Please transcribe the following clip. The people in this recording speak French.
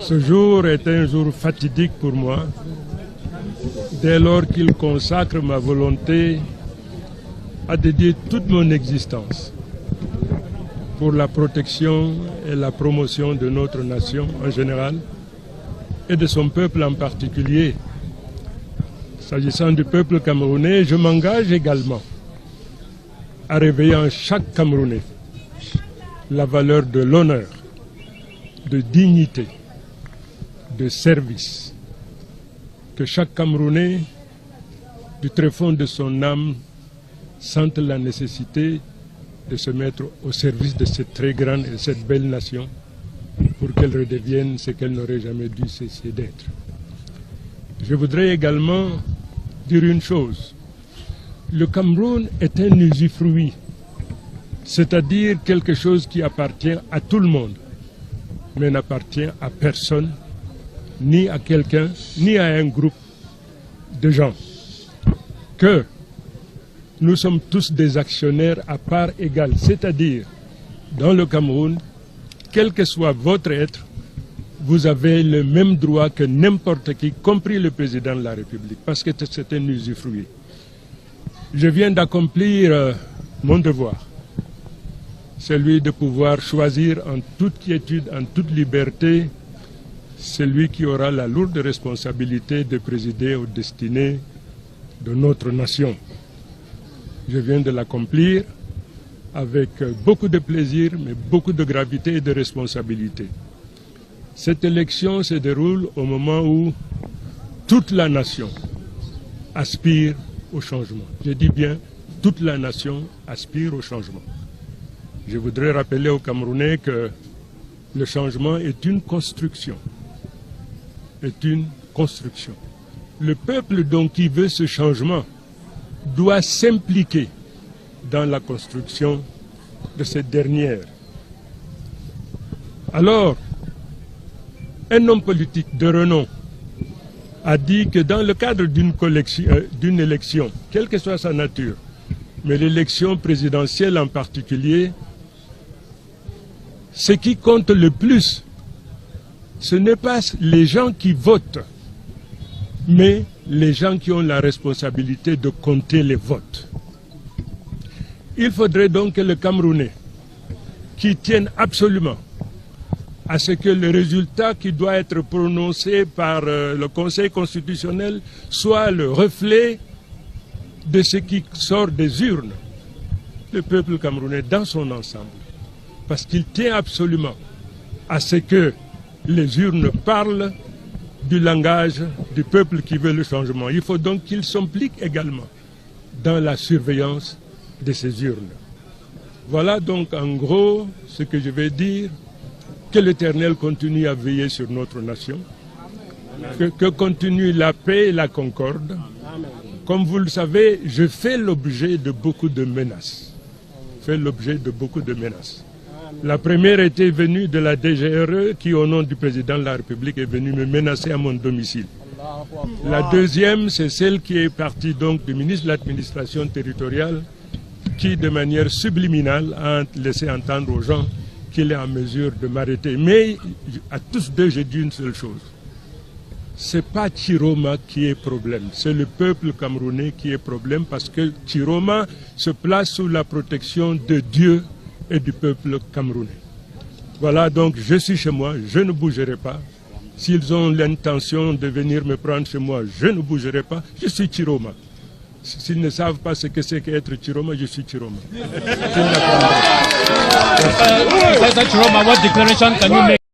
Ce jour est un jour fatidique pour moi, dès lors qu'il consacre ma volonté à dédier toute mon existence pour la protection et la promotion de notre nation en général et de son peuple en particulier. S'agissant du peuple camerounais, je m'engage également à réveiller en chaque Camerounais la valeur de l'honneur, de dignité, de service, que chaque Camerounais, du tréfonds de son âme, sente la nécessité de se mettre au service de cette très grande et cette belle nation pour qu'elle redevienne ce qu'elle n'aurait jamais dû cesser d'être. Je voudrais également dire une chose. Le Cameroun est un usufruit, c'est-à-dire quelque chose qui appartient à tout le monde, mais n'appartient à personne, ni à quelqu'un, ni à un groupe de gens. Que nous sommes tous des actionnaires à part égale, c'est-à-dire, dans le Cameroun, quel que soit votre être, vous avez le même droit que n'importe qui, compris le président de la République, parce que c'est un usufruit. Je viens d'accomplir mon devoir, celui de pouvoir choisir en toute quiétude, en toute liberté, celui qui aura la lourde responsabilité de présider aux destinées de notre nation. Je viens de l'accomplir avec beaucoup de plaisir, mais beaucoup de gravité et de responsabilité. Cette élection se déroule au moment où toute la nation aspire au changement. Je dis bien, toute la nation aspire au changement. Je voudrais rappeler aux Camerounais que le changement est une construction. Est une construction. Le peuple donc qui veut ce changement doit s'impliquer dans la construction de cette dernière. Alors, un homme politique de renom a dit que dans le cadre d'une élection, quelle que soit sa nature, mais l'élection présidentielle en particulier, ce qui compte le plus, ce n'est pas les gens qui votent, mais les gens qui ont la responsabilité de compter les votes. Il faudrait donc que le Camerounais, qui tienne absolument à ce que le résultat qui doit être prononcé par le Conseil constitutionnel soit le reflet de ce qui sort des urnes, le peuple camerounais dans son ensemble. Parce qu'il tient absolument à ce que les urnes parlent du langage du peuple qui veut le changement. Il faut donc qu'il s'implique également dans la surveillance de ces urnes. Voilà donc en gros ce que je vais dire. Que l'Éternel continue à veiller sur notre nation, que continue la paix et la concorde. Comme vous le savez, je fais l'objet de beaucoup de menaces. La première était venue de la DGRE qui, au nom du président de la République, est venue me menacer à mon domicile. La deuxième, c'est celle qui est partie donc du ministre de l'Administration territoriale qui, de manière subliminale, a laissé entendre aux gens qu'il est en mesure de m'arrêter. Mais à tous deux, j'ai dit une seule chose. Ce n'est pas Chiroma qui est problème, c'est le peuple camerounais qui est problème parce que Chiroma se place sous la protection de Dieu et du peuple camerounais. Voilà, donc je suis chez moi, je ne bougerai pas. S'ils ont l'intention de venir me prendre chez moi, je ne bougerai pas. Je suis Chiroma. S'ils ne savent pas ce que c'est qu'être Chiroma, je suis Chiroma. Chiroma, what declaration can you make?